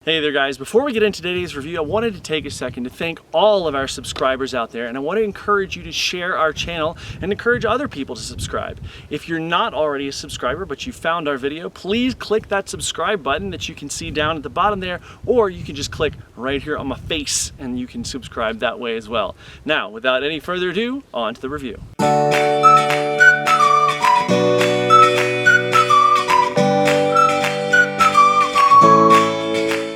Hey there guys, before we get into today's review, I wanted to take a second to thank all of our subscribers out there, and I want to encourage you to share our channel and encourage other people to subscribe. If you're not already a subscriber but you found our video, please click that subscribe button that you can see down at the bottom there, or you can just click right here on my face and you can subscribe that way as well. Now, without any further ado, on to the review.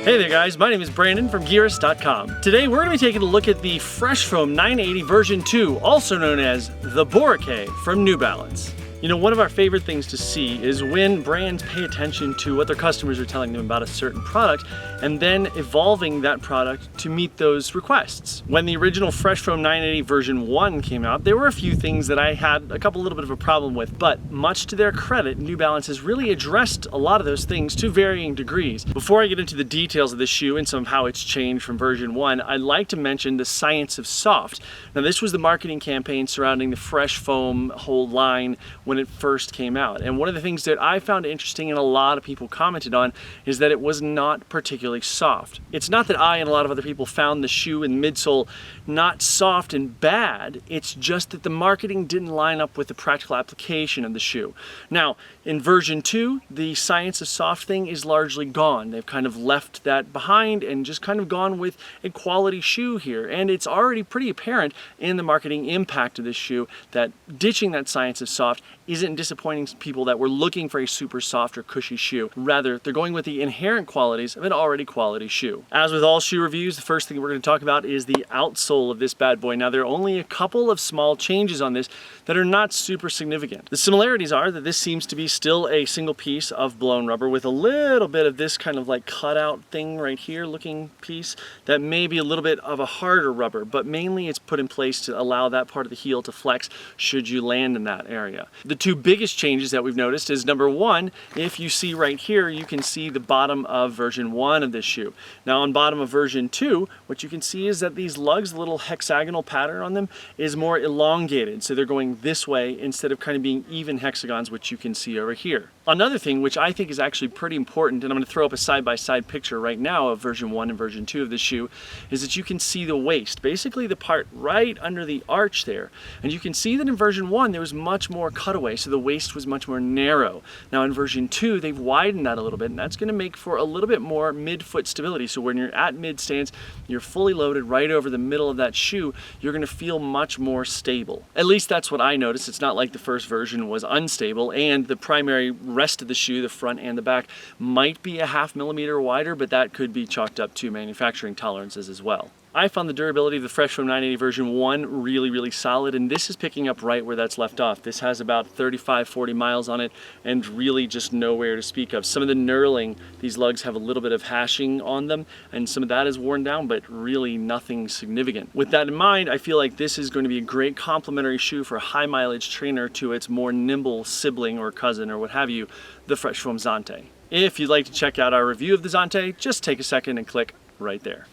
Hey there guys, my name is Brandon from Gearist.com. Today we're going to be taking a look at the Fresh Foam 980 version 2, also known as the Boracay from New Balance. You know, one of our favorite things to see is when brands pay attention to what their customers are telling them about a certain product and then evolving that product to meet those requests. When the original Fresh Foam 980 version 1 came out, there were a few things that I had a little bit of a problem with, but much to their credit, New Balance has really addressed a lot of those things to varying degrees. Before I get into the details of the shoe and some of how it's changed from version 1, I'd like to mention the science of soft. Now, this was the marketing campaign surrounding the Fresh Foam whole line when it first came out. And one of the things that I found interesting and a lot of people commented on is that it was not particularly soft. It's not that I and a lot of other people found the shoe and midsole not soft and bad, it's just that the marketing didn't line up with the practical application of the shoe. Now, in version 2, the science of soft thing is largely gone. They've kind of left that behind and just kind of gone with a quality shoe here. And it's already pretty apparent in the marketing impact of this shoe that ditching that science of soft isn't disappointing people that were looking for a super soft or cushy shoe. Rather, they're going with the inherent qualities of an already quality shoe. As with all shoe reviews, the first thing we're going to talk about is the outsole of this bad boy. Now, there are only a couple of small changes on this that are not super significant. The similarities are that this seems to be still a single piece of blown rubber with a little bit of this kind of like cutout thing right here looking piece that may be a little bit of a harder rubber, but mainly it's put in place to allow that part of the heel to flex should you land in that area. The two biggest changes that we've noticed is number one, if you see right here, you can see the bottom of version 1 of this shoe. Now on bottom of version 2, what you can see is that these lugs, the little hexagonal pattern on them, is more elongated. So they're going this way instead of kind of being even hexagons, which you can see over here. Another thing which I think is actually pretty important, and I'm going to throw up a side-by-side picture right now of version 1 and version 2 of this shoe, is that you can see the waist, basically the part right under the arch there. And you can see that in version 1 there was much more cutaway, so the waist was much more narrow. Now in version 2 they've widened that a little bit, and that's going to make for a little bit more mid-foot stability. So when you're at mid-stance, you're fully loaded right over the middle of that shoe, you're going to feel much more stable. At least that's what I noticed. It's not like the first version was unstable, and the primary rest of the shoe, the front and the back, might be a ½ millimeter wider, but that could be chalked up to manufacturing tolerances as well. I found the durability of the Fresh Foam 980 version 1 really solid, and this is picking up right where that's left off. This has about 35-40 miles on it and really just nowhere to speak of. Some of the knurling, these lugs have a little bit of hashing on them, and some of that is worn down, but really nothing significant. With that in mind, I feel like this is going to be a great complementary shoe for a high mileage trainer to its more nimble sibling or cousin or what have you, the Fresh Foam Zante. If you'd like to check out our review of the Zante, just take a second and click right there.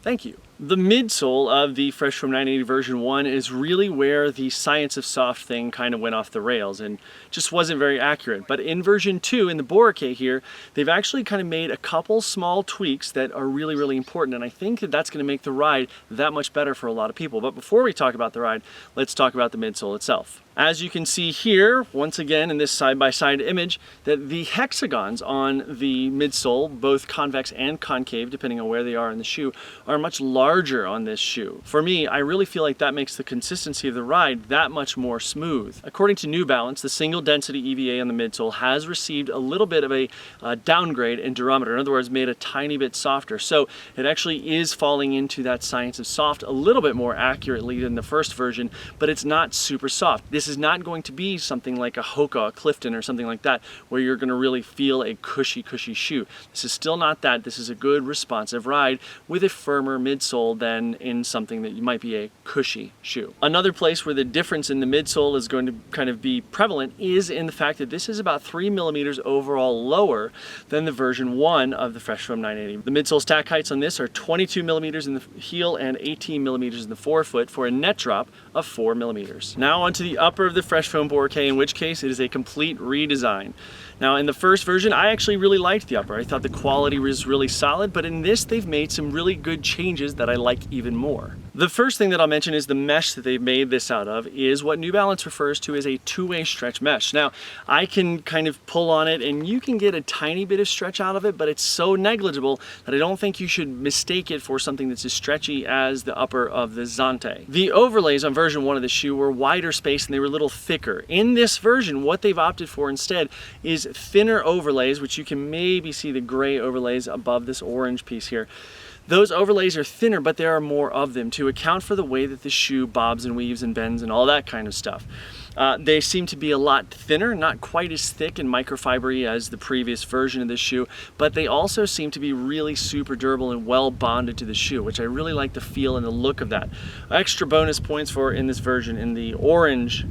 Thank you. The midsole of the Fresh Foam 980 version 1 is really where the science of soft thing kind of went off the rails and just wasn't very accurate. But in version 2, in the Boracay here, they've actually kind of made a couple small tweaks that are really important, and I think that that's going to make the ride that much better for a lot of people. But before we talk about the ride, let's talk about the midsole itself. As you can see here, once again in this side-by-side image, that the hexagons on the midsole, both convex and concave, depending on where they are in the shoe, are much larger on this shoe. For me, I really feel like that makes the consistency of the ride that much more smooth. According to New Balance, the single density EVA on the midsole has received a little bit of a downgrade in durometer. In other words, made a tiny bit softer. So it actually is falling into that science of soft a little bit more accurately than the first version, but it's not super soft. This is not going to be something like a Hoka, a Clifton, or something like that, where you're going to really feel a cushy shoe. This is still not that. This is a good responsive ride with a firmer midsole than in something that might be a cushy shoe. Another place where the difference in the midsole is going to kind of be prevalent is in the fact that this is about 3 millimeters overall lower than the version 1 of the Fresh Foam 980. The midsole stack heights on this are 22 millimeters in the heel and 18 millimeters in the forefoot for a net drop of 4 millimeters. Now onto the upper upper of the Fresh Foam Boracay, in which case it is a complete redesign. Now in the first version, I actually really liked the upper. I thought the quality was really solid, but in this they've made some really good changes that I like even more. The first thing that I'll mention is the mesh that they've made this out of is what New Balance refers to as a two-way stretch mesh. Now, I can kind of pull on it and you can get a tiny bit of stretch out of it, but it's so negligible that I don't think you should mistake it for something that's as stretchy as the upper of the Zante. The overlays on version 1 of the shoe were wider space and they were a little thicker. In this version, what they've opted for instead is thinner overlays, which you can maybe see the gray overlays above this orange piece here. Those overlays are thinner, but there are more of them to account for the way that the shoe bobs and weaves and bends and all that kind of stuff. They seem to be a lot thinner, not quite as thick and microfibery as the previous version of this shoe, but they also seem to be really super durable and well bonded to the shoe, which I really like the feel and the look of that. Extra bonus points for in this version, in the orange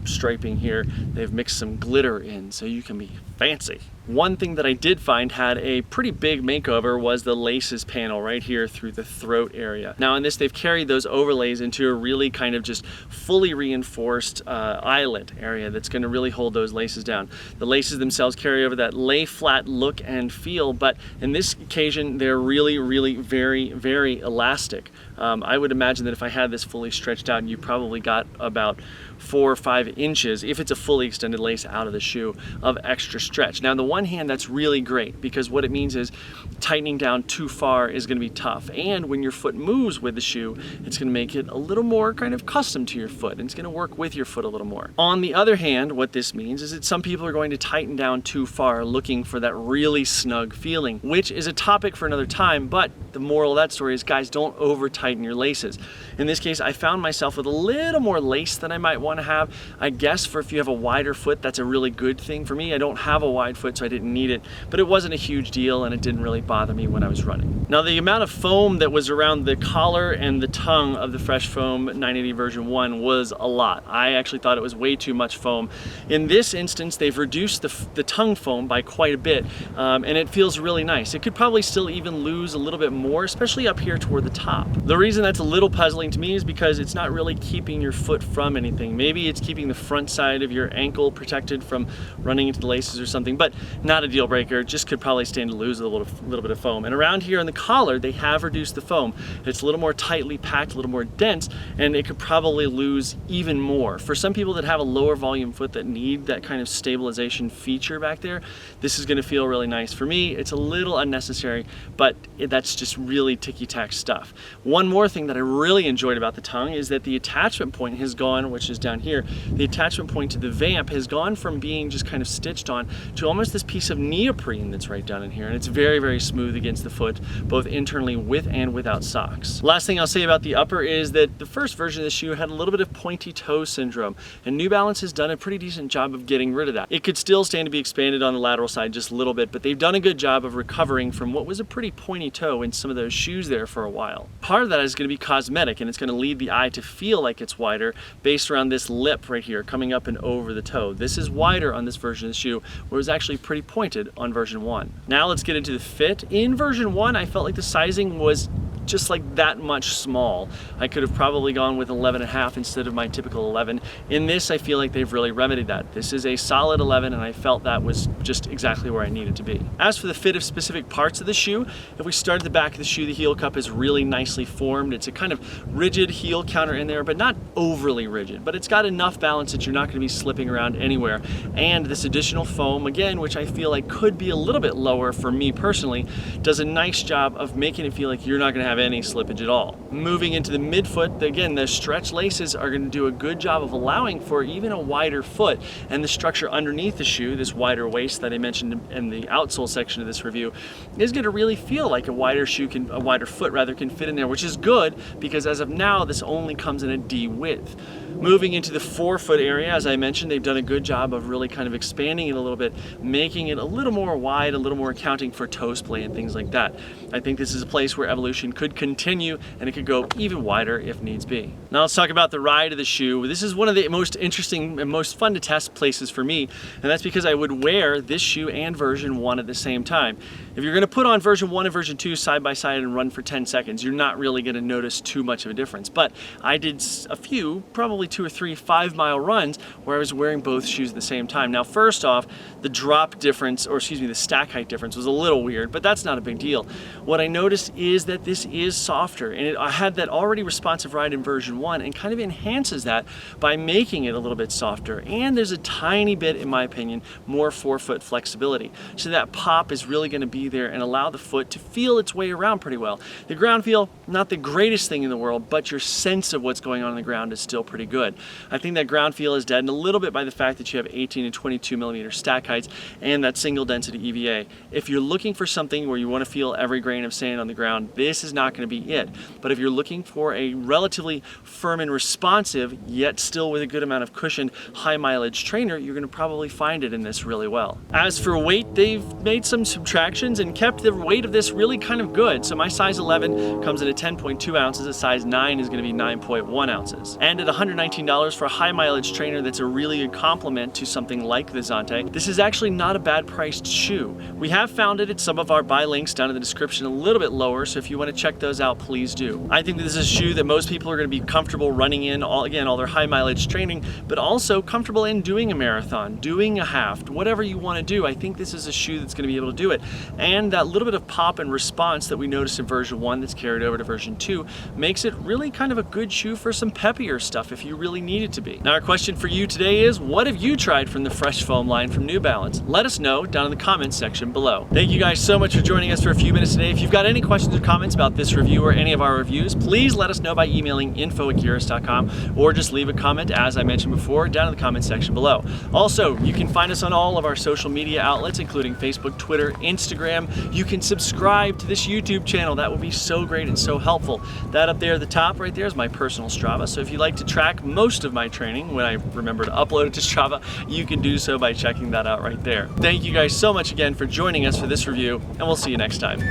striping here, they've mixed some glitter in so you can be fancy. One thing that I did find had a pretty big makeover was the laces panel right here through the throat area. Now in this they've carried those overlays into a really kind of just fully reinforced eyelet area that's going to really hold those laces down. The laces themselves carry over that lay flat look and feel, but in this occasion they're really very elastic. I would imagine that if I had this fully stretched out, you probably got about 4 or 5 inches, if it's a fully extended lace out of the shoe, of extra stretch. Now on the one hand, that's really great because what it means is tightening down too far is going to be tough, and when your foot moves with the shoe, it's going to make it a little more kind of custom to your foot, and it's going to work with your foot a little more. On the other hand, what this means is that some people are going to tighten down too far, looking for that really snug feeling, which is a topic for another time, but the moral of that story is, guys, don't over tighten your laces. In this case, I found myself with a little more lace than I might want to have. I guess for if you have a wider foot, that's a really good thing. For me, I don't have a wide foot, so I didn't need it, but it wasn't a huge deal and it didn't really bother me when I was running. Now the amount of foam that was around the collar and the tongue of the Fresh Foam 980 version 1 was a lot. I actually thought it was way too much foam. In this instance, they've reduced the tongue foam by quite a bit, and it feels really nice. It could probably still even lose a little bit more, especially up here toward the top. The reason that's a little puzzling to me is because it's not really keeping your foot from anything. Maybe it's keeping the front side of your ankle protected from running into the laces or something, but not a deal breaker. Just could probably stand to lose a little bit of foam. And around here on the collar, they have reduced the foam. It's a little more tightly packed, a little more dense, and it could probably lose even more. For some people that have a lower volume foot that need that kind of stabilization feature back there, this is going to feel really nice. For me, it's a little unnecessary, but that's just really ticky-tack stuff. One more thing that I really enjoyed about the tongue is that the attachment point has gone, which is down here, the attachment point to the vamp has gone from being just kind of stitched on to almost this piece of neoprene that's right down in here, and it's very smooth against the foot, both internally with and without socks. Last thing I'll say about the upper is that the first version of the shoe had a little bit of pointy toe syndrome, and New Balance has done a pretty decent job of getting rid of that. It could still stand to be expanded on the lateral side just a little bit, but they've done a good job of recovering from what was a pretty pointy toe in some of those shoes there for a while. Part of that is going to be cosmetic, and it's going to lead the eye to feel like it's wider based around this lip right here coming up and over the toe. This is wider on this version of the shoe, where it was actually pretty pointed on version 1. Now let's get into the fit. In version 1, I felt like the sizing was just like that much small. I could have probably gone with 11.5 instead of my typical 11. In this, I feel like they've really remedied that. This is a solid 11, and I felt that was just exactly where I needed to be. As for the fit of specific parts of the shoe, if we start at the back of the shoe, the heel cup is really nicely formed. It's a kind of rigid heel counter in there, but not overly rigid, but it's got enough balance that you're not going to be slipping around anywhere. And this additional foam, again, which I feel like could be a little bit lower for me personally, does a nice job of making it feel like you're not going to have any slippage at all. Moving into the midfoot, again, the stretch laces are going to do a good job of allowing for even a wider foot, and the structure underneath the shoe, this wider waist that I mentioned in the outsole section of this review, is going to really feel like a wider foot can fit in there, which is good because as of now, this only comes in a D width. Moving into the forefoot area, as I mentioned, they've done a good job of really kind of expanding it a little bit, making it a little more wide, a little more accounting for toe splay and things like that. I think this is a place where evolution could could continue and it could go even wider if needs be. Now let's talk about the ride of the shoe. This is one of the most interesting and most fun to test places for me, and that's because I would wear this shoe and version 1 at the same time. If you're gonna put on version 1 and version 2 side by side and run for 10 seconds, you're not really gonna notice too much of a difference. But I did a few, probably 2 or 3 5-mile runs where I was wearing both shoes at the same time. Now first off, the drop difference, or excuse me, the stack height difference was a little weird, but that's not a big deal. What I noticed is that this is softer, and I had that already responsive ride in version 1 and kind of enhances that by making it a little bit softer. And there's a tiny bit, in my opinion, more forefoot flexibility. So that pop is really gonna be there and allow the foot to feel its way around pretty well. The ground feel, not the greatest thing in the world, but your sense of what's going on the ground is still pretty good. I think that ground feel is deadened a little bit by the fact that you have 18 and 22 millimeter stack heights and that single density EVA. If you're looking for something where you want to feel every grain of sand on the ground, this is not going to be it. But if you're looking for a relatively firm and responsive, yet still with a good amount of cushion, high mileage trainer, you're going to probably find it in this really well. As for weight, they've made some subtractions and kept the weight of this really kind of good. So my size 11 comes in at 10.2 ounces, a size 9 is going to be 9.1 ounces. And at $119 for a high mileage trainer that's a really good complement to something like the Zante, this is actually not a bad priced shoe. We have found it at some of our buy links down in the description a little bit lower, so if you want to check those out, please do. I think that this is a shoe that most people are going to be comfortable running in, all their high mileage training, but also comfortable in doing a marathon, doing a half, whatever you want to do. I think this is a shoe that's going to be able to do it. And that little bit of pop and response that we noticed in version 1 that's carried over to version 2 makes it really kind of a good shoe for some peppier stuff if you really need it to be. Now our question for you today is, what have you tried from the Fresh Foam line from New Balance? Let us know down in the comments section below. Thank you guys so much for joining us for a few minutes today. If you've got any questions or comments about this review or any of our reviews, please let us know by emailing info@gearist.com or just leave a comment, as I mentioned before, down in the comments section below. Also, you can find us on all of our social media outlets, including Facebook, Twitter, Instagram. You can subscribe to this YouTube channel. That would be so great and so helpful. That up there at the top right there is my personal Strava. So if you like to track most of my training when I remember to upload it to Strava, you can do so by checking that out right there. Thank you guys so much again for joining us for this review, and we'll see you next time.